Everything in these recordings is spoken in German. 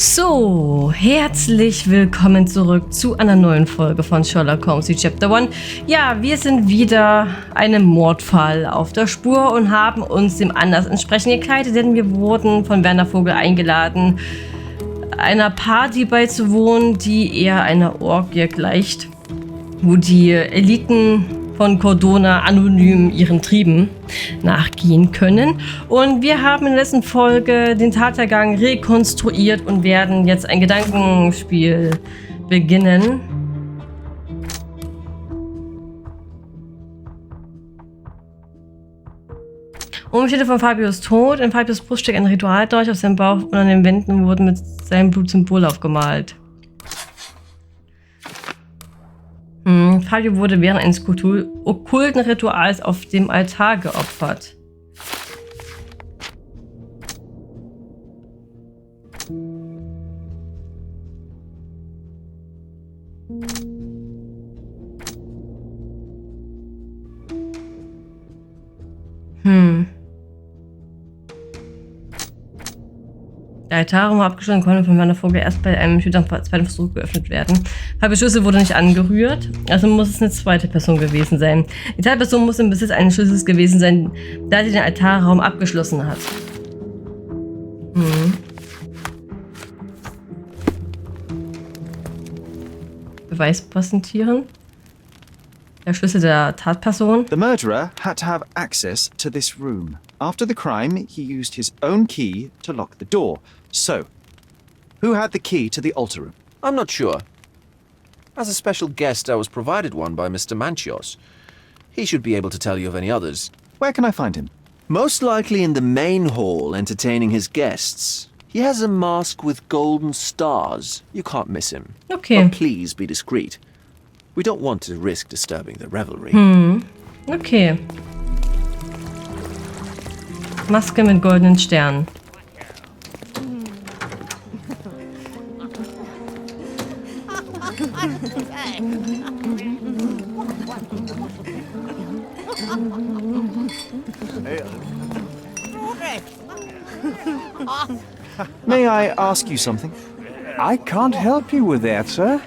So, herzlich willkommen zurück zu einer neuen Folge von Sherlock Holmes, die Chapter 1. Ja, wir sind wieder einem Mordfall auf der Spur und haben uns dem Anlass entsprechend gekleidet, denn wir wurden von Werner Vogel eingeladen, einer Party beizuwohnen, die eher einer Orgie gleicht, wo die Eliten von Cordona anonym ihren Trieben nachgehen können. Und wir haben in der letzten Folge den Tathergang rekonstruiert und werden jetzt ein Gedankenspiel beginnen. Umstände von Fabios Tod. In Fabios Brust steckt ein Ritualdolch auf seinem Bauch und an den Wänden wurden mit seinem Blut Symbole aufgemalt. Fabio wurde während eines okkulten Rituals auf dem Altar geopfert. Der Altarraum war abgeschlossen und konnte von Werner Vogel erst bei einem zweiten Versuch geöffnet werden. Fabios Schlüssel wurde nicht angerührt, also muss es eine zweite Person gewesen sein. Die zweite Person muss im Besitz eines Schlüssels gewesen sein, da sie den Altarraum abgeschlossen hat. Beweis präsentieren. Der Schlüssel der Tatperson. The murderer had to have access to this room. After the crime, he used his own key to lock the door. So, who had the key to the altar room? I'm not sure. As a special guest, I was provided one by Mr. Manchios. He should be able to tell you of any others. Where can I find him? Most likely in the main hall, entertaining his guests. He has a mask with golden stars. You can't miss him. Okay. But please be discreet. We don't want to risk disturbing the revelry. Okay. Maske mit goldenen Sternen. May I ask you something? I can't help you with that, sir.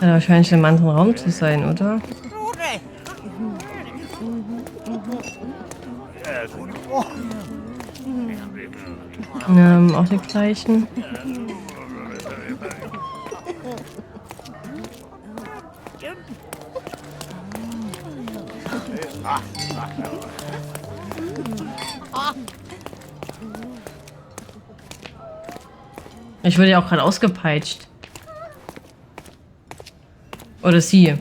Ja, wahrscheinlich im anderen Raum zu sein, oder? Auch die gleichen. Ich wurde ja auch gerade ausgepeitscht. Oder sie.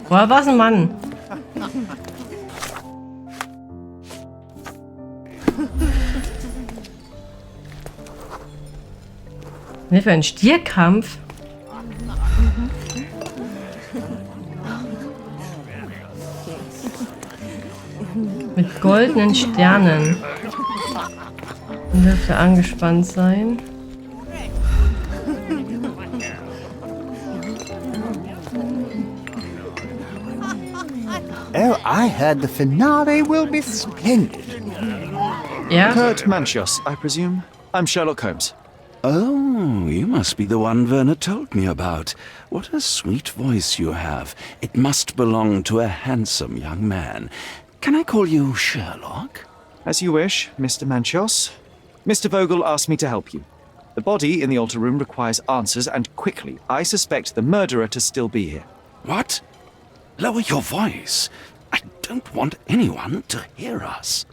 Woher war es ein Mann? Ne, für einen Stierkampf? Mit goldenen Sternen. Und dürfte angespannt sein. Oh, I heard the finale will be splendid. Ja? Kurt Manchios, I presume. I'm Sherlock Holmes. Oh, you must be the one Werner told me about. What a sweet voice you have. It must belong to a handsome young man. Can I call you Sherlock? As you wish, Mr. Manchios. Mr. Vogel asked me to help you. The body in the altar room requires answers, and quickly. I suspect the murderer to still be here. What? Lower your voice. I don't want anyone to hear us.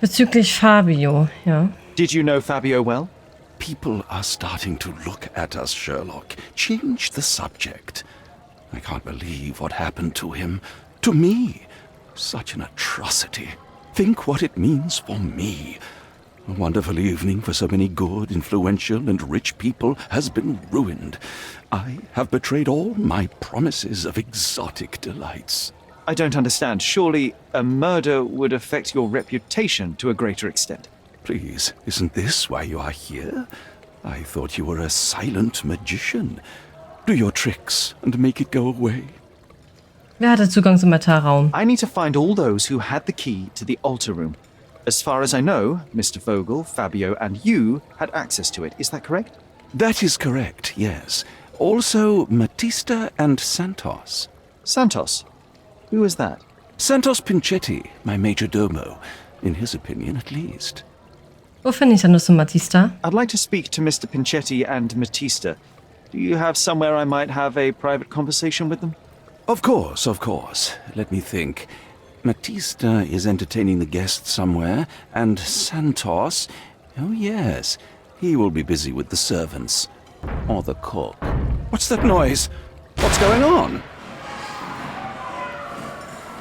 Bezüglich Fabio, ja. Did you know Fabio well? People are starting to look at us, Sherlock. Change the subject. I can't believe what happened to him. To me. Such an atrocity. Think what it means for me. A wonderful evening for so many good, influential, and rich people has been ruined. I have betrayed all my promises of exotic delights. I don't understand. Surely a murder would affect your reputation to a greater extent. Please, isn't this why you are here? I thought you were a silent magician. Do your tricks and make it go away. Wer hatte Zugang zum Altarraum? I need to find all those who had the key to the altar room. As far as I know, Mr. Vogel, Fabio, and you had access to it. Is that correct? That is correct, yes. Also, Matista and Santos. Santos? Who is that? Santos Pinchetti, my major domo. In his opinion, at least. Wo finde ich Santos und Matista? I'd like to speak to Mr. Pinchetti and Matista. Do you have somewhere I might have a private conversation with them? Of course, of course. Let me think. Matista is entertaining the guests somewhere, and Santos... Oh, yes. He will be busy with the servants. Or the cook. What's that noise? What's going on?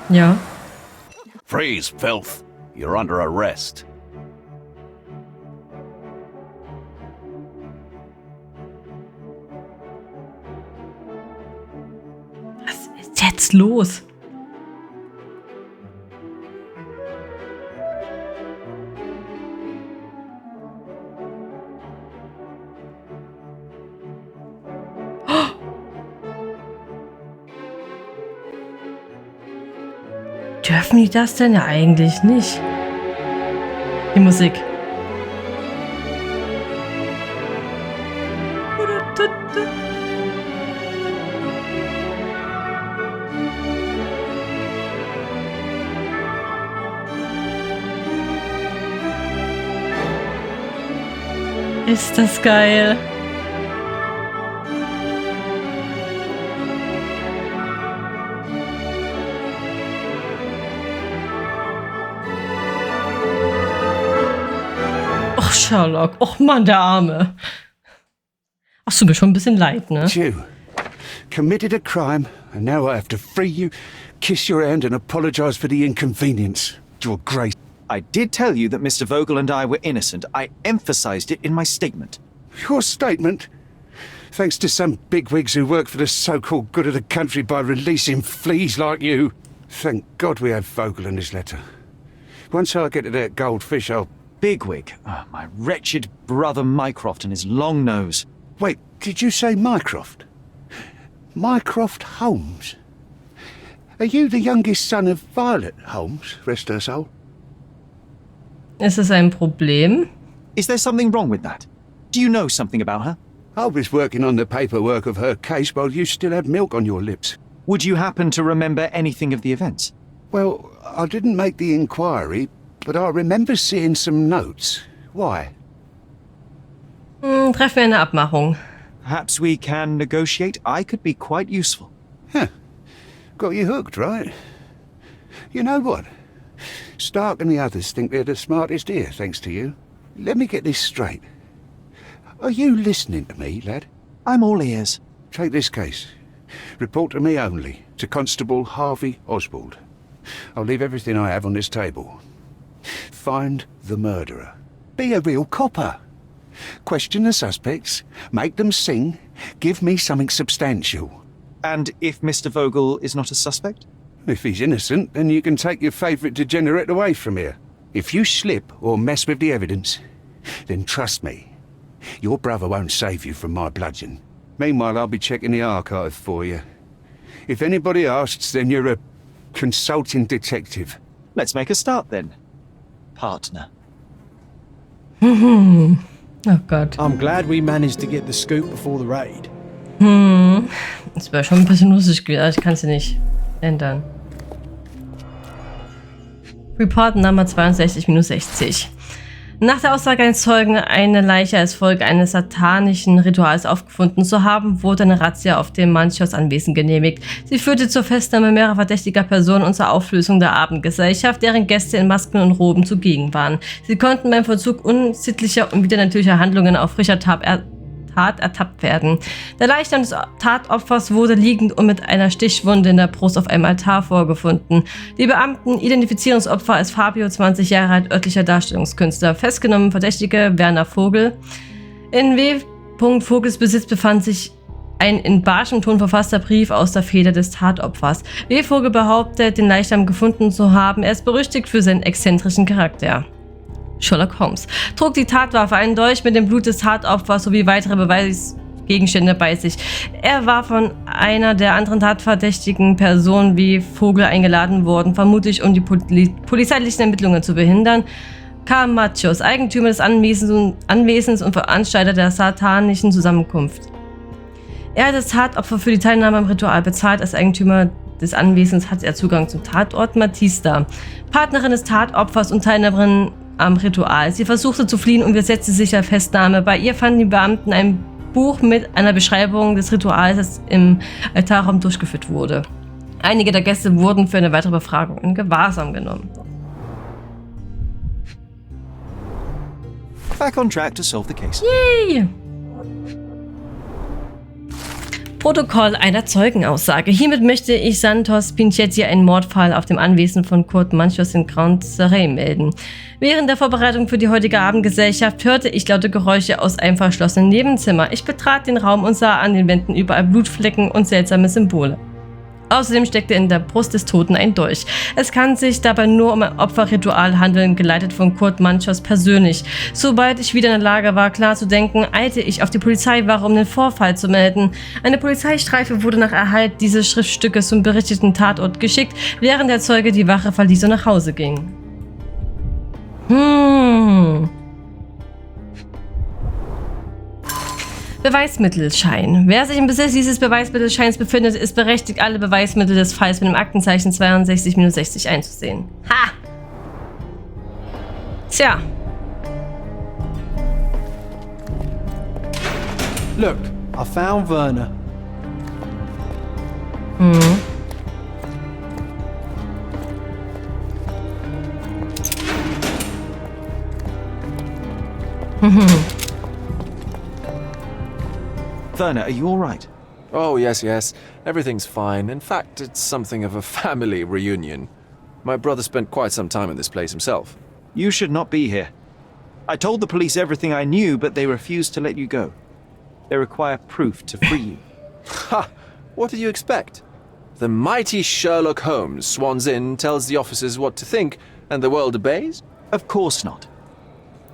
Ja. Freeze, filth. You're under arrest. Was ist jetzt los? Dürfen die das denn? Ja, eigentlich nicht. Die Musik. Ist das geil. Och, Sherlock. Och, Mann, der Arme. Ach, tut mir schon ein bisschen leid, ne? You committed a crime, and now I have to free you, kiss your hand, and apologize for the inconvenience. Your Grace. I did tell you that Mr. Vogel and I were innocent. I emphasized it in my statement. Your statement? Thanks to some bigwigs who work for the so-called good of the country by releasing fleas like you. Thank God we have Vogel in his letter. Once I get to that goldfish, I'll... Bigwig. Oh, my wretched brother Mycroft and his long nose. Wait, did you say Mycroft? Mycroft Holmes? Are you the youngest son of Violet Holmes, rest her soul? Ist es ein Problem? Is there something wrong with that? Do you know something about her? I was working on the paperwork of her case while you still had milk on your lips. Would you happen to remember anything of the events? Well, I didn't make the inquiry, but I remember seeing some notes. Why? Treffen wir eine Abmachung. Perhaps we can negotiate. I could be quite useful. Huh. Got you hooked, right? You know what? Stark and the others think they're the smartest here, thanks to you. Let me get this straight. Are you listening to me, lad? I'm all ears. Take this case. Report to me only, to Constable Harvey Oswald. I'll leave everything I have on this table. Find the murderer. Be a real copper. Question the suspects, make them sing, give me something substantial. And if Mr. Vogel is not a suspect? If he's innocent, then you can take your favourite degenerate away from here. If you slip or mess with the evidence, then trust me, your brother won't save you from my bludgeon. Meanwhile, I'll be checking the archive for you. If anybody asks, then you're a consulting detective. Let's make a start then. Partner. Oh Gott. I'm glad we managed to get the scoop before the raid. Das wäre schon ein bisschen lustig gewesen, aber ich kann es nicht ändern. Report Nummer 62-60. Nach der Aussage eines Zeugen, eine Leiche als Folge eines satanischen Rituals aufgefunden zu haben, wurde eine Razzia auf dem Manchos Anwesen genehmigt. Sie führte zur Festnahme mehrerer verdächtiger Personen und zur Auflösung der Abendgesellschaft, deren Gäste in Masken und Roben zugegen waren. Sie konnten beim Vollzug unsittlicher und widernatürlicher Handlungen auf frischer Tat ertappt werden. Der Leichnam des Tatopfers wurde liegend und mit einer Stichwunde in der Brust auf einem Altar vorgefunden. Die Beamten identifizieren das Opfer als Fabio, 20 Jahre alt, örtlicher Darstellungskünstler. Festgenommen Verdächtige Werner Vogel. In W. Vogels Besitz befand sich ein in barschem Ton verfasster Brief aus der Feder des Tatopfers. W. Vogel behauptet, den Leichnam gefunden zu haben. Er ist berüchtigt für seinen exzentrischen Charakter. Sherlock Holmes trug die Tatwaffe, einen Dolch mit dem Blut des Tatopfers sowie weitere Beweisgegenstände bei sich. Er war von einer der anderen tatverdächtigen Personen wie Vogel eingeladen worden, vermutlich um die polizeilichen Ermittlungen zu behindern. Kaum, Eigentümer des Anwesens und Veranstalter der satanischen Zusammenkunft. Er hat das Tatopfer für die Teilnahme am Ritual bezahlt. Als Eigentümer des Anwesens hat er Zugang zum Tatort. Matista, Partnerin des Tatopfers und Teilnehmerin am Ritual. Sie versuchte zu fliehen und widersetzte sich der Festnahme. Bei ihr fanden die Beamten ein Buch mit einer Beschreibung des Rituals, das im Altarraum durchgeführt wurde. Einige der Gäste wurden für eine weitere Befragung in Gewahrsam genommen. Back on track to solve the case. Yay! Protokoll einer Zeugenaussage. Hiermit möchte ich Santos Pinchetti einen Mordfall auf dem Anwesen von Kurt Manchos in Grand Surrey melden. Während der Vorbereitung für die heutige Abendgesellschaft hörte ich laute Geräusche aus einem verschlossenen Nebenzimmer. Ich betrat den Raum und sah an den Wänden überall Blutflecken und seltsame Symbole. Außerdem steckte in der Brust des Toten ein Dolch. Es kann sich dabei nur um ein Opferritual handeln, geleitet von Kurt Manchos persönlich. Sobald ich wieder in der Lage war, klar zu denken, eilte ich auf die Polizeiwache, um den Vorfall zu melden. Eine Polizeistreife wurde nach Erhalt dieses Schriftstückes zum berichteten Tatort geschickt, während der Zeuge die Wache verließ und nach Hause ging. Beweismittelschein. Wer sich im Besitz dieses Beweismittelscheins befindet, ist berechtigt, alle Beweismittel des Falls mit dem Aktenzeichen 62-60 einzusehen. Ha! Tja. Look, I found Werner. Werner, are you all right? Oh, yes, yes. Everything's fine. In fact, it's something of a family reunion. My brother spent quite some time in this place himself. You should not be here. I told the police everything I knew, but they refused to let you go. They require proof to free you. Ha! What did you expect? The mighty Sherlock Holmes swans in, tells the officers what to think, and the world obeys? Of course not.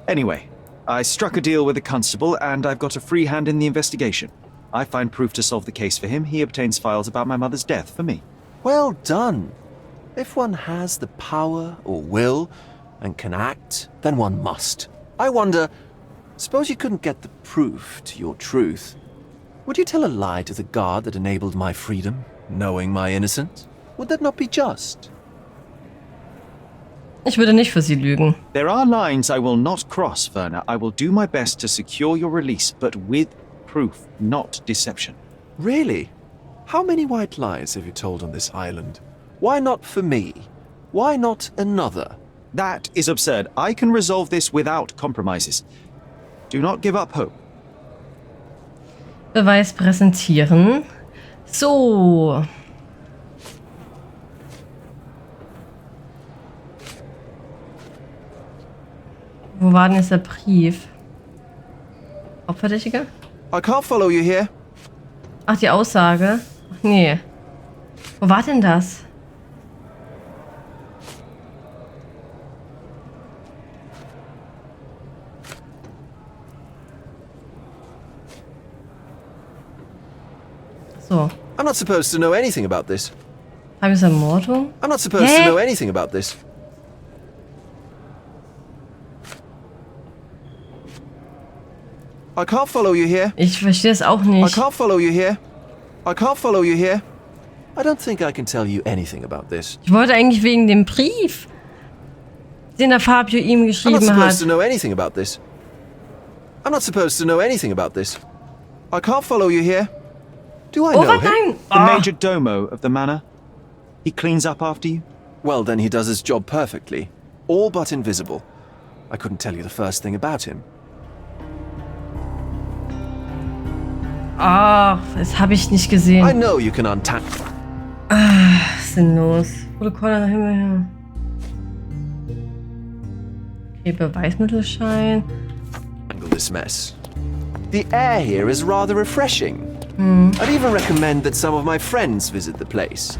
Anyway, I struck a deal with the constable, and I've got a free hand in the investigation. I find proof to solve the case for him. He obtains files about my mother's death for me. Well done. If one has the power or will and can act, then one must. I wonder, suppose you couldn't get the proof to your truth. Would you tell a lie to the guard that enabled my freedom, knowing my innocence? Would that not be just? Ich würde nicht für sie lügen. There are lines I will not cross, Werner. I will do my best to secure your release, but with proof, not deception. Really? How many white lies have you told on this island? Why not for me? Why not another? That is absurd. I can resolve this without compromises. Do not give up hope. Beweis präsentieren. So. Wo war denn jetzt der Brief? Hauptverdächtiger? I can't follow you here. Ach, die Aussage. Ach, nee. Wo war denn das? So. I'm not supposed to know anything about this. Tagesermordung? I'm not supposed to know anything about this. I can't follow you here. Ich verstehe es auch I nicht. can't follow you here. I can't follow you here. I don't think I can tell you anything about this. Ich wollte eigentlich wegen dem Brief, den der Fabio ihm I'm not geschrieben supposed to hat. know anything about this. I'm not supposed to know anything about this. I can't follow you here. Do I Oh, know him? nein! The Oh. major domo of the manor. He cleans up after you? Well, then he does his job perfectly. All but invisible. I couldn't tell you the first thing about him. Ach, das habe ich nicht I gesehen. know you can untangle Sinnlos. Protokoll nach Himmel. Okay, Beweismittelschein. this mess. The air here is rather refreshing. I'd even recommend that some of my friends visit the place.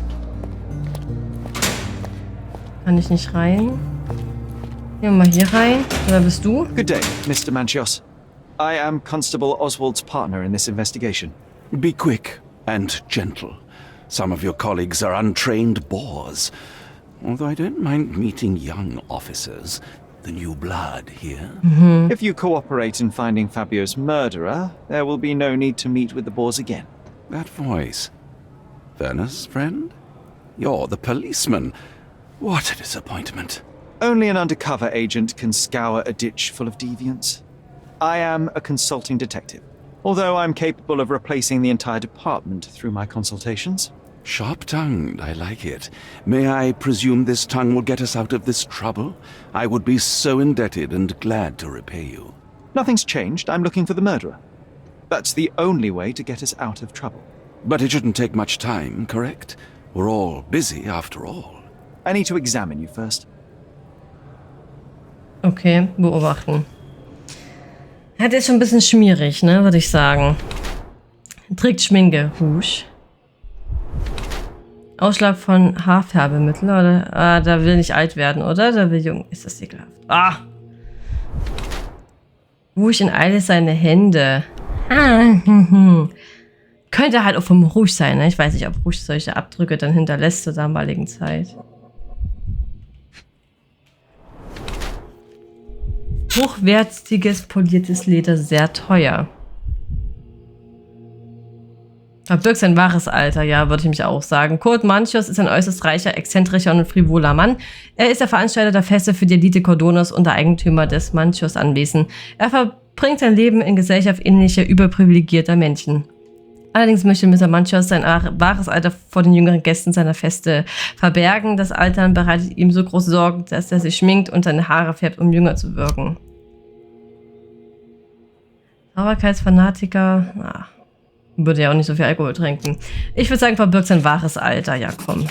Kann ich nicht rein? Gehen wir mal hier rein. Oder bist du? Good day, Mr. Manchios. I am Constable Oswald's partner in this investigation. Be quick and gentle. Some of your colleagues are untrained bores. Although I don't mind meeting young officers. The new blood here. If you cooperate in finding Fabio's murderer, there will be no need to meet with the boars again. That voice. Werner's friend? You're the policeman. What a disappointment. Only an undercover agent can scour a ditch full of deviants. I am a consulting detective, although I'm capable of replacing the entire department through my consultations. Sharp-tongued, I like it. May I presume this tongue will get us out of this trouble? I would be so indebted and glad to repay you. Nothing's changed. I'm looking for the murderer. That's the only way to get us out of trouble. But it shouldn't take much time, correct? We're all busy after all. I need to examine you first. Okay, beobachten. Ja, der ist schon ein bisschen schmierig, ne, würde ich sagen. Trägt Schminke. Husch. Ausschlag von Haarfärbemittel, oder? Ah, da will nicht alt werden, oder? Da will jung. Ist das ekelhaft. Ah! Rouge in Eile seine Hände. Könnte halt auch vom Rouge sein, ne? Ich weiß nicht, ob Rouge solche Abdrücke dann hinterlässt zur damaligen Zeit. Hochwertiges poliertes Leder, sehr teuer. Verbirgt sein wahres Alter, ja, würde ich mich auch sagen. Kurt Manchios ist ein äußerst reicher, exzentrischer und frivoler Mann. Er ist der Veranstalter der Feste für die Elite Cordonos und der Eigentümer des Manchios-Anwesen. Er verbringt sein Leben in Gesellschaft ähnlicher, überprivilegierter Menschen. Allerdings möchte Mr. Manchios sein wahres Alter vor den jüngeren Gästen seiner Feste verbergen. Das Altern bereitet ihm so große Sorgen, dass er sich schminkt und seine Haare färbt, um jünger zu wirken. Sauberkeitsfanatiker, würde ja auch nicht so viel Alkohol trinken. Ich würde sagen, verbirgt sein wahres Alter. Ja, komm.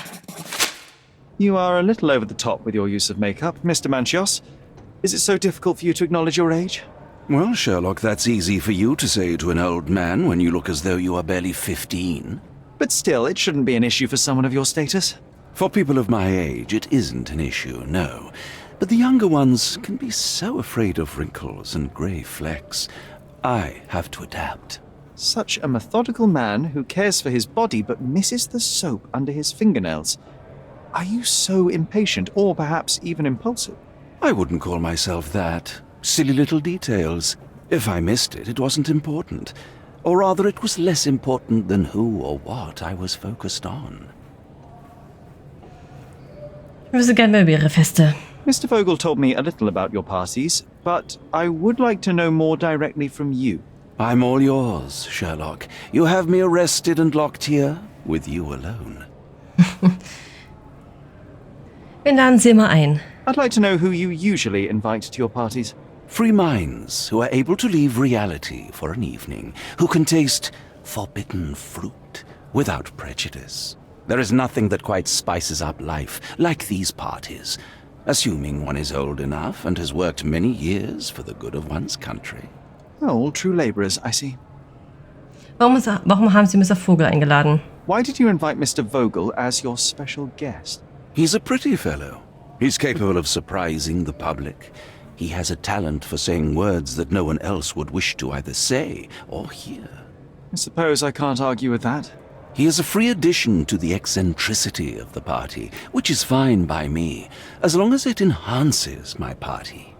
You are a little over the top with your use of makeup, Mr. Manchios. Is it so difficult for you to acknowledge your age? Well, Sherlock, that's easy for you to say to an old man when you look as though you are barely 15. But still, it shouldn't be an issue for someone of your status. For people of my age, it isn't an issue, no. But the younger ones can be so afraid of wrinkles and grey flecks. I have to adapt. Such a methodical man who cares for his body but misses the soap under his fingernails. Are you so impatient, or perhaps even impulsive? I wouldn't call myself that. Silly little details. If I missed it, it wasn't important. Or rather, it was less important than who or what I was focused on. Ich wüsste gerne mehr über Ihre Feste. Mr. Vogel told me a little about your parties, but I would like to know more directly from you. I'm all yours, Sherlock. You have me arrested and locked here with you alone. Wir laden Sie mal ein. I'd like to know who you usually invite to your parties. Free minds who are able to leave reality for an evening, who can taste forbidden fruit without prejudice. There is nothing that quite spices up life like these parties, assuming one is old enough and has worked many years for the good of one's country. Oh, all true labourers, I see. Warum haben Sie Mr. Vogel eingeladen? Why did you invite Mr. Vogel as your special guest? He's a pretty fellow. He's capable of surprising the public. He has a talent for saying words that no one else would wish to either say or hear. I suppose I can't argue with that. He is a free addition to the eccentricity of the party, which is fine by me, as long as it enhances my party.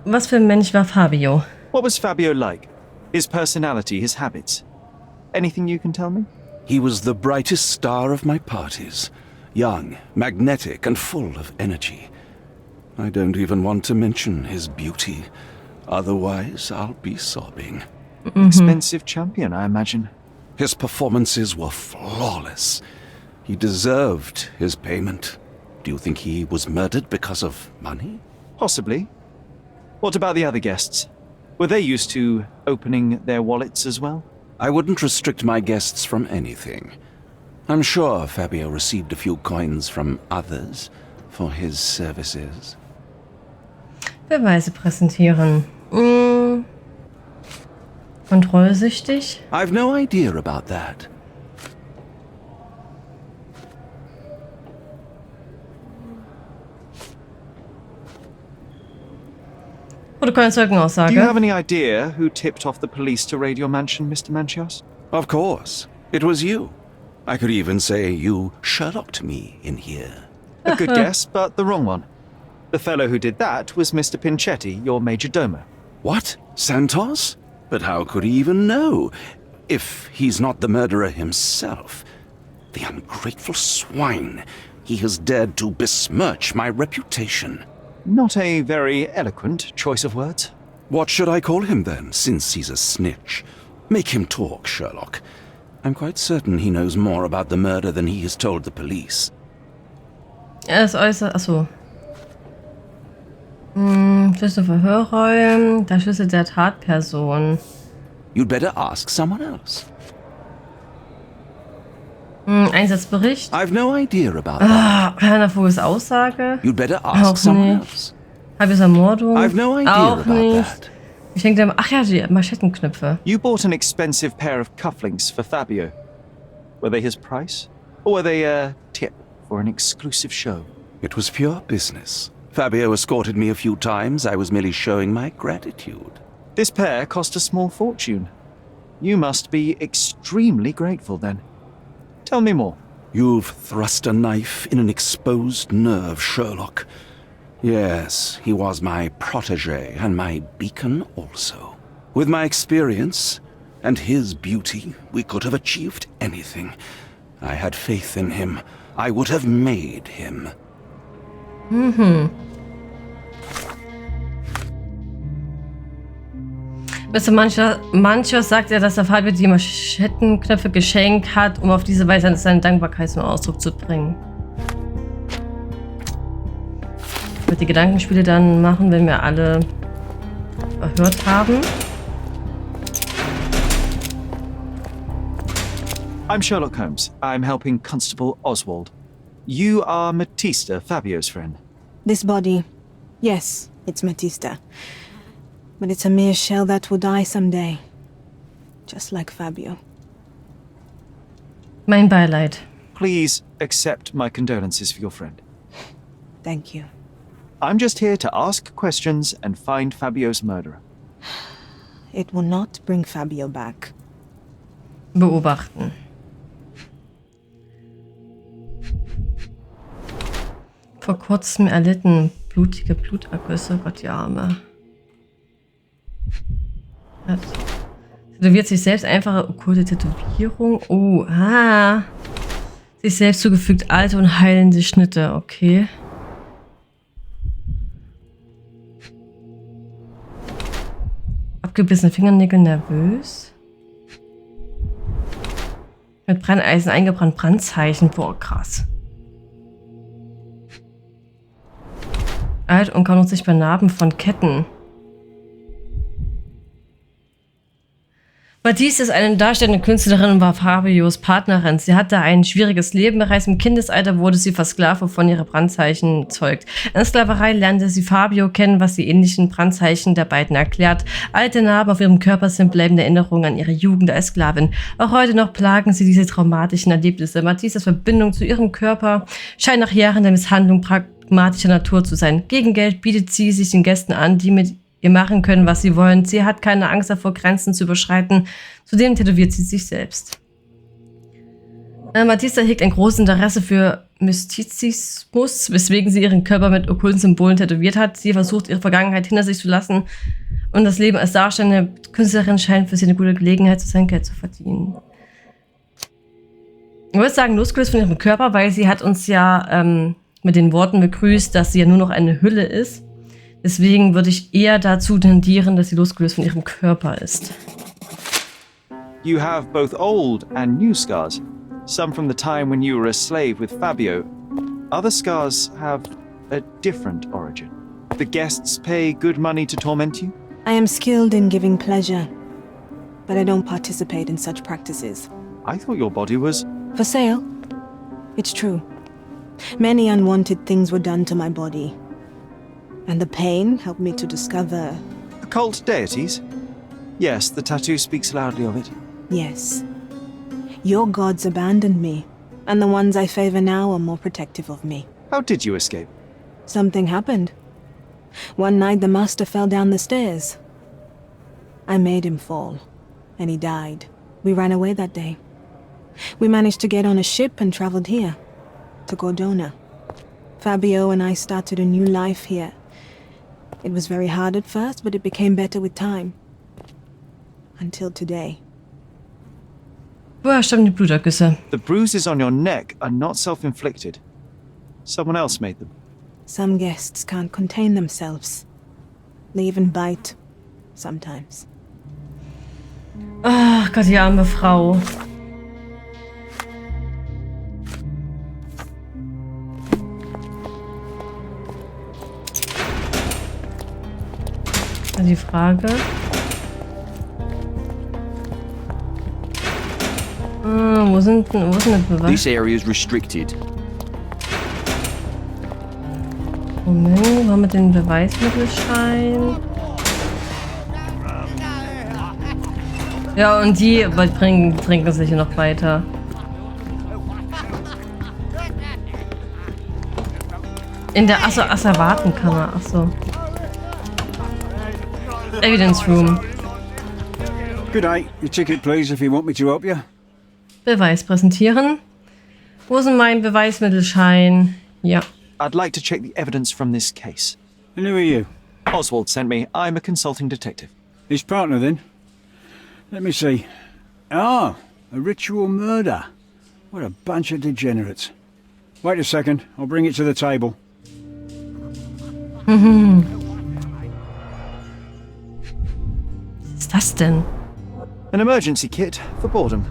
Was für ein Mensch war Fabio? What was Fabio like? His personality, his habits? Anything you can tell me? He was the brightest star of my parties. Young, magnetic, and full of energy. I don't even want to mention his beauty. Otherwise, I'll be sobbing. Expensive champion, I imagine. His performances were flawless. He deserved his payment. Do you think he was murdered because of money? Possibly. What about the other guests? Were they used to opening their wallets as well? I wouldn't restrict my guests from anything. I'm sure Fabio received a few coins from others for his services. Beweise präsentieren. Von Kontrollsüchtig? I've no idea about that. Protokoll Zeugenaussage. Do you have any idea who tipped off the police to raid your mansion, Mr. Manchios? Of course. It was you. I could even say you Sherlocked me in here. A good guess, but the wrong one. The fellow who did that was Mr. Pinchetti, your major domo. What? Santos? But how could he even know? If he's not the murderer himself. The ungrateful swine. He has dared to besmirch my reputation. Not a very eloquent choice of words. What should I call him then, since he's a snitch? Make him talk, Sherlock. I'm quite certain he knows more about the murder than he has told the police. Er ist äußerst... Achso. Schlüssel Verhörräumen, der Schlüssel der Tatperson. You'd better ask someone else. Einsatzbericht. I've no idea about that. Herrn Vogels Aussage. You'd better ask Auch someone nicht. else. Habis Ermordung. I've no idea Auch about nicht. that. Ich denke, ach ja, die Manschettenknöpfe. You bought an expensive pair of cufflinks for Fabio. Were they his price? Or were they a tip for an exclusive show? It was pure business. Fabio escorted me a few times. I was merely showing my gratitude. This pair cost a small fortune. You must be extremely grateful then. Tell me more. You've thrust a knife in an exposed nerve, Sherlock. Yes, he was my protégé and my beacon also. With my experience and his beauty, we could have achieved anything. I had faith in him. I would have made him. Mr. Manchios sagt er, dass der Fabio die Manschettenknöpfe geschenkt hat, um auf diese Weise seine Dankbarkeit zum Ausdruck zu bringen. Ich werde die Gedankenspiele dann machen, wenn wir alle verhört haben. I'm Sherlock Holmes. I'm helping Constable Oswald. You are Matista, Fabio's friend. This body, yes, it's Matista. But it's a mere shell that will die someday. Just like Fabio. Mein Beileid. Please accept my condolences for your friend. Thank you. I'm just here to ask questions and find Fabio's murderer. It will not bring Fabio back. Beobachten. Vor kurzem erlitten blutige Blutergüsse. Gott, die Arme. Tätowiert sich selbst einfache okkulte Tätowierung. Oh, sich selbst zugefügt alte und heilende Schnitte. Okay. Abgebissene Fingernägel nervös. Mit Brenneisen eingebrannt Brandzeichen. Boah, krass. Alt und kaum noch sichtbar Narben von Ketten. Matisse ist eine darstellende Künstlerin und war Fabios Partnerin. Sie hatte ein schwieriges Leben. Bereits im Kindesalter wurde sie versklavt, wovon ihre Brandzeichen zeugt. In der Sklaverei lernte sie Fabio kennen, was die ähnlichen Brandzeichen der beiden erklärt. Alte Narben auf ihrem Körper sind bleibende Erinnerungen an ihre Jugend als Sklavin. Auch heute noch plagen sie diese traumatischen Erlebnisse. Matisses Verbindung zu ihrem Körper scheint nach Jahren der Misshandlung pragmatischer Natur zu sein. Gegen Geld bietet sie sich den Gästen an, die mit ihr machen können, was sie wollen. Sie hat keine Angst davor, Grenzen zu überschreiten. Zudem tätowiert sie sich selbst. Matista hegt ein großes Interesse für Mystizismus, weswegen sie ihren Körper mit okkulten Symbolen tätowiert hat. Sie versucht, ihre Vergangenheit hinter sich zu lassen. Und das Leben als darstellende Künstlerin scheint für sie eine gute Gelegenheit zu sein, Geld zu verdienen. Ich würde sagen, losgelöst von ihrem Körper, weil sie hat uns ja mit den Worten begrüßt, dass sie ja nur noch eine Hülle ist. Deswegen würde ich eher dazu tendieren, dass sie losgelöst von ihrem Körper ist. You have both old and new scars. Some from the time when you were a slave with Fabio. Other scars have a different origin. The guests pay good money to torment you? I am skilled in giving pleasure, but I don't participate in such practices. I thought your body was... For sale? It's true. Many unwanted things were done to my body. And the pain helped me to discover... Occult deities? Yes, the tattoo speaks loudly of it. Yes. Your gods abandoned me, and the ones I favor now are more protective of me. How did you escape? Something happened. One night the master fell down the stairs. I made him fall, and he died. We ran away that day. We managed to get on a ship and traveled here, to Cordona. Fabio and I started a new life here. It was very hard at first, but it became better with time. Until today. Woher stammen die Blutergüsse? The bruises on your neck are not self-inflicted. Someone else made them. Some guests can't contain themselves. They even bite. Sometimes. Ach Gott, die arme Frau. Die Frage. Wo sind denn Beweise? This area is restricted. Moment, wo haben wir den Beweismittelschein? Ja, und die trinken sich hier noch weiter. In der Asservatenkammer, achso. Evidence Room. Good day. Your ticket, please, if you want me to help you. Beweis präsentieren. Wo ist denn mein Beweismittelschein? Ja. I'd like to check the evidence from this case. And who are you? Oswald sent me. I'm a consulting detective. His partner, then? Let me see. Ah, a ritual murder. What a bunch of degenerates. Wait a second. I'll bring it to the table. Was ist das denn? An emergency kit for boredom.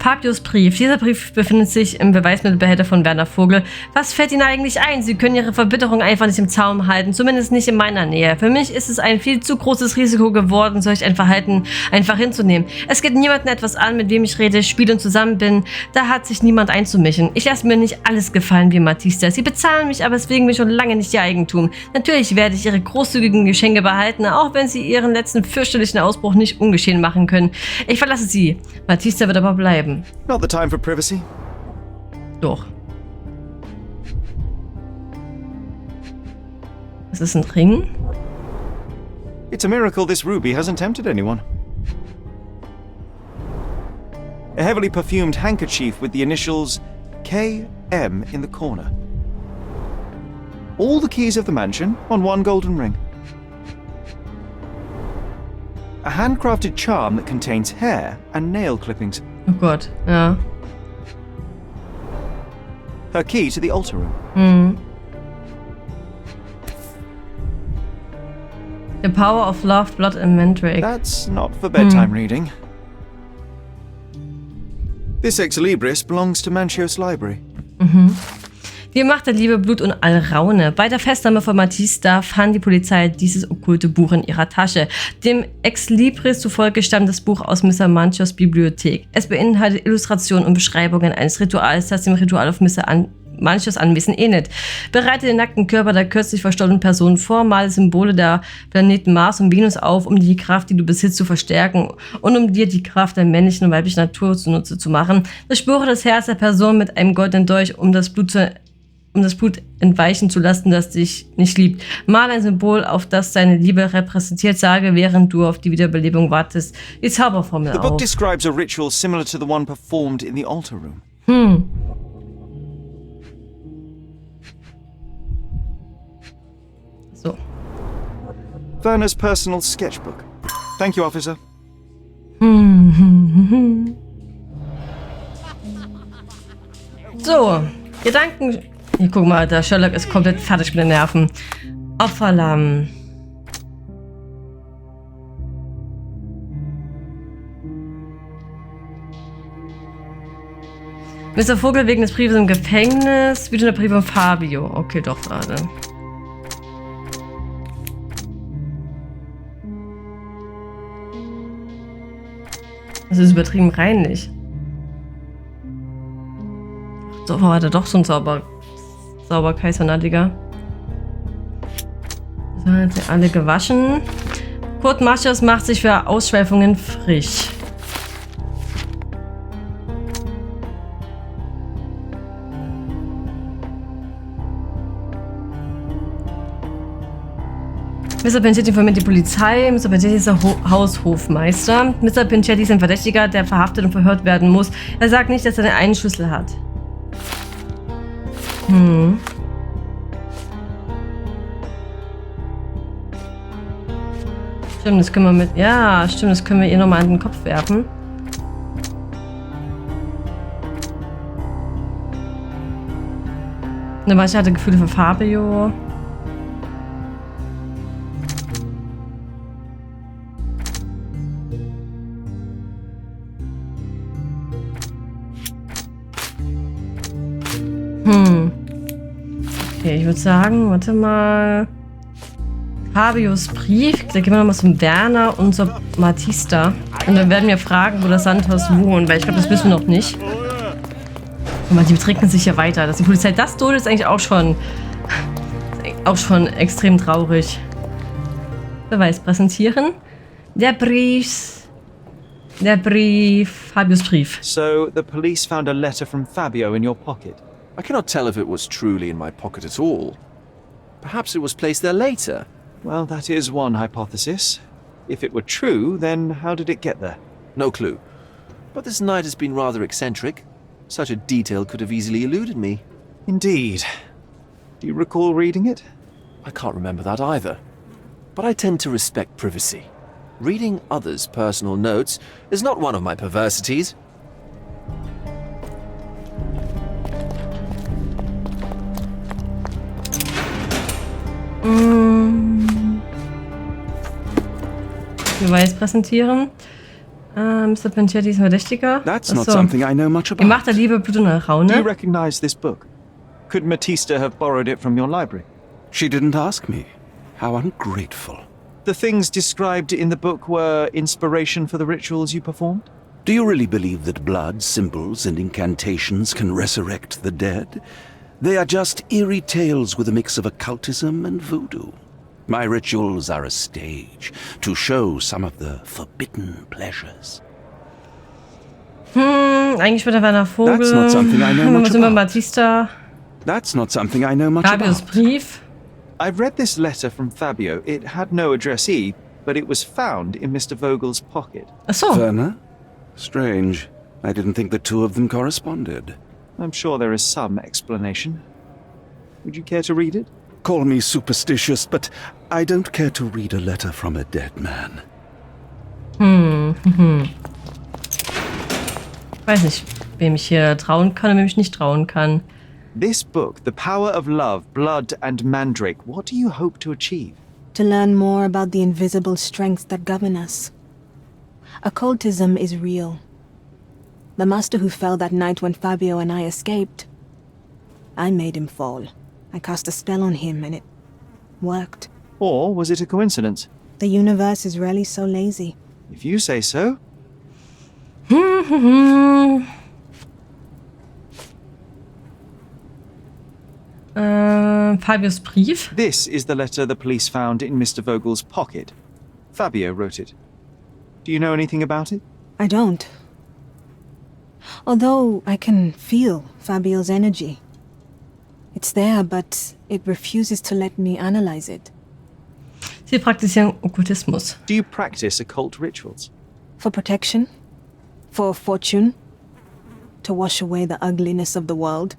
Fabios Brief. Dieser Brief befindet sich im Beweismittelbehälter von Werner Vogel. Was fällt Ihnen eigentlich ein? Sie können Ihre Verbitterung einfach nicht im Zaum halten, zumindest nicht in meiner Nähe. Für mich ist es ein viel zu großes Risiko geworden, solch ein Verhalten einfach hinzunehmen. Es geht niemandem etwas an, mit wem ich rede, spiele und zusammen bin. Da hat sich niemand einzumischen. Ich lasse mir nicht alles gefallen wie Matista. Sie bezahlen mich, aber es wegen mir schon lange nicht ihr Eigentum. Natürlich werde ich Ihre großzügigen Geschenke behalten, auch wenn Sie Ihren letzten fürchterlichen Ausbruch nicht ungeschehen machen können. Ich verlasse Sie. Matista wird aber bleiben. Not the time for privacy. Doch. Ist es ein Ring? It's a miracle this ruby hasn't tempted anyone. A heavily perfumed handkerchief with the initials KM in the corner. All the keys of the mansion on one golden ring. A handcrafted charm that contains hair and nail clippings. Oh Gott, ja. Her key to the altar room. Hm. The Power of Love, Blood and Mandrake. That's not for bedtime reading. This ex libris belongs to Manchios Library. Die Macht der Liebe, Blut und Alraune. Bei der Festnahme von Matista fand die Polizei dieses okkulte Buch in ihrer Tasche. Dem Ex Libris zufolge stammt das Buch aus Mr. Manchios Bibliothek. Es beinhaltet Illustrationen und Beschreibungen eines Rituals, das dem Ritual auf Mr. Manchios Anwesen ähnelt. Bereite den nackten Körper der kürzlich verstorbenen Person vor, male Symbole der Planeten Mars und Venus auf, um die Kraft, die du besitzt, zu verstärken und um dir die Kraft der männlichen und weiblichen Natur zunutze zu machen. Durchbohre das Herz der Person mit einem goldenen Dolch, um das Blut entweichen zu lassen, das dich nicht liebt. Mal ein Symbol, auf das deine Liebe repräsentiert, sage, während du auf die Wiederbelebung wartest, die Zauberformel The book auf. describes a ritual similar to the one performed in the altar room. So. Werner's personal sketchbook. Thank you, officer. So, Gedanken... Hier, guck mal, der Sherlock ist komplett fertig mit den Nerven. Opferlamm. Mr. Vogel wegen des Briefes im Gefängnis. Wieder der Brief von Fabio. Okay, doch, warte. Das ist übertrieben reinlich. So, war er doch so ein Sauberkaiserner, Digga. So, jetzt sind alle gewaschen. Kurt Maschers macht sich für Ausschweifungen frisch. Mr. Pinchetti informiert die Polizei. Mr. Pinchetti ist der Haushofmeister. Mr. Pinchetti ist ein Verdächtiger, der verhaftet und verhört werden muss. Er sagt nicht, dass er den einen Schlüssel hat. Stimmt, das können wir mit... Ja, stimmt, das können wir ihr nochmal an den Kopf werfen. Eine Masche hatte Gefühle für Fabio. Okay, ich würde sagen, warte mal. Fabios Brief. Da gehen wir nochmal zum Werner und zur Matista. Und dann werden wir fragen, wo der Santos wohnt, weil ich glaube, das wissen wir noch nicht. Guck mal, die betrinken sich ja weiter. Dass die Polizei das tut, ist eigentlich auch schon extrem traurig. Beweis präsentieren. Der Brief, Fabios Brief. So, the police found a letter from Fabio in your pocket. I cannot tell if it was truly in my pocket at all. Perhaps it was placed there later. Well, that is one hypothesis. If it were true, then how did it get there? No clue. But this night has been rather eccentric. Such a detail could have easily eluded me. Indeed. Do you recall reading it? I can't remember that either. But I tend to respect privacy. Reading others' personal notes is not one of my perversities. Beweis präsentieren. Mr. Pinchetti ist ein Verdächtiger. That's not something I know much about. Gemachter Liebe, Blut und Do you Raune. recognize this book? Could Matista have borrowed it from your library? She didn't ask me. How ungrateful. The things described in the book were inspiration for the rituals you performed? Do you really believe that blood, symbols, and incantations can resurrect the dead? They are just eerie tales with a mix of occultism and voodoo. My rituals are a stage to show some of the forbidden pleasures. Eigentlich wird er Werner Vogel. That's not something I know much Was über about. Batista. That's not something I know much Fabios about. Brief. I've read this letter from Fabio. It had no addressee, but it was found in Mr. Vogel's pocket. Achso. Werner? Strange. I didn't think the two of them corresponded. I'm sure there is some explanation. Would you care to read it? Call me superstitious, but I don't care to read a letter from a dead man. Ich weiß nicht, wem ich hier trauen kann und wem ich nicht trauen kann. This book, The Power of Love, Blood and Mandrake, what do you hope to achieve? To learn more about the invisible strengths that govern us. Occultism is real. The master who fell that night when Fabio and I escaped, I made him fall. I cast a spell on him and it worked. Or was it a coincidence? The universe is rarely so lazy. If you say so. Fabios Brief. This is the letter the police found in Mr. Vogel's pocket. Fabio wrote it. Do you know anything about it? I don't. Although I can feel Fabio's energy. It's there, but it refuses to let me analyze it. Sie praktizieren Okkultismus. Do you practice occult rituals? For protection? For fortune? To wash away the ugliness of the world?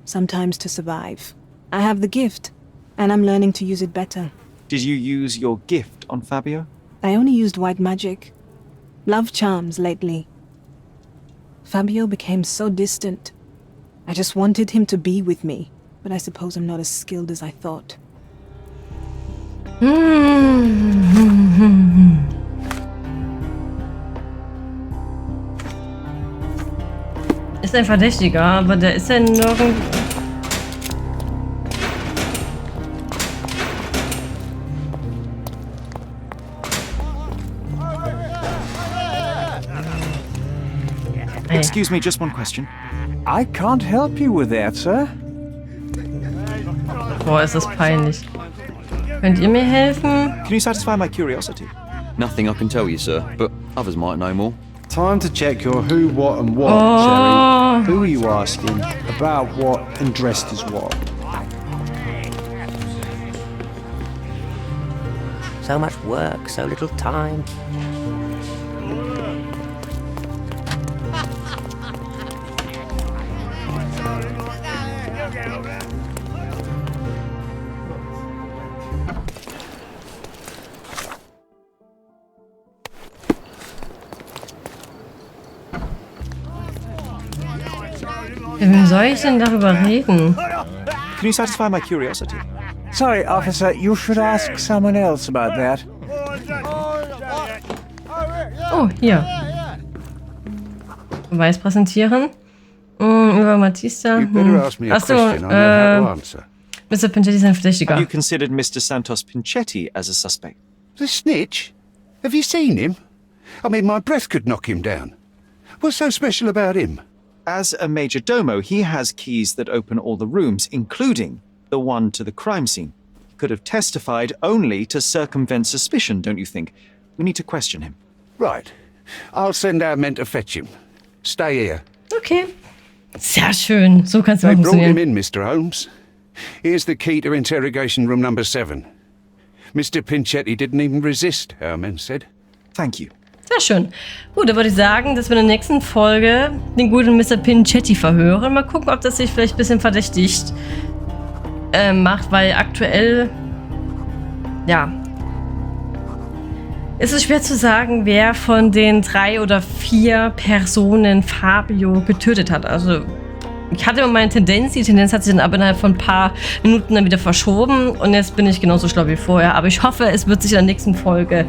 Sometimes to survive. I have the gift, and I'm learning to use it better. Did you use your gift on Fabio? I only used white magic. Love charms lately. Fabio became so distant. I just wanted him to be with me, but I suppose I'm not as skilled as I thought. Ist ein Verdächtiger, aber der ist ja nirgend... Excuse me, just one question. I can't help you with that, sir. Boah, ist das peinlich. Könnt ihr mir helfen? Can you satisfy my curiosity? Nothing I can tell you, sir, but others might know more. Time to check your who, what, and what, Oh. Sherry. Who are you asking? About what and dressed as what? So much work, so little time. Mit wem soll ich denn darüber reden? Can you satisfy my curiosity? Sorry, officer, you should ask someone else about that. Oh, hier. Beweis präsentieren. Über Matista. You better ask me a Achso, question I know how to answer. Mr. Pinchetti ist ein Verdächtiger. Have you considered Mr. Santos Pinchetti as a suspect? The snitch? Have you seen him? I mean, my breath could knock him down. What's so special about him? As a major domo, he has keys that open all the rooms, including the one to the crime scene. He could have testified only to circumvent suspicion, don't you think? We need to question him. Right. I'll send our men to fetch him. Stay here. Okay. Sehr schön. So kannst du They mal brought him funktionieren. in, Mr. Holmes. Here's the key to interrogation room number 7. Mr. Pinchetti didn't even resist, our men said. Thank you. Sehr schön. Gut, dann würde ich sagen, dass wir in der nächsten Folge den guten Mr. Pinchetti verhören. Mal gucken, ob das sich vielleicht ein bisschen verdächtigt macht, weil aktuell, ja, ist es schwer zu sagen, wer von den 3 oder 4 Personen Fabio getötet hat. Also, ich hatte immer meine Tendenz, die Tendenz hat sich dann aber innerhalb von ein paar Minuten dann wieder verschoben und jetzt bin ich genauso schlau wie vorher. Aber ich hoffe, es wird sich in der nächsten Folge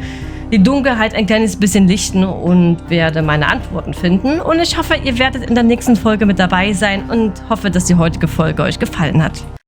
die Dunkelheit ein kleines bisschen lichten und werde meine Antworten finden. Und ich hoffe, ihr werdet in der nächsten Folge mit dabei sein und hoffe, dass die heutige Folge euch gefallen hat.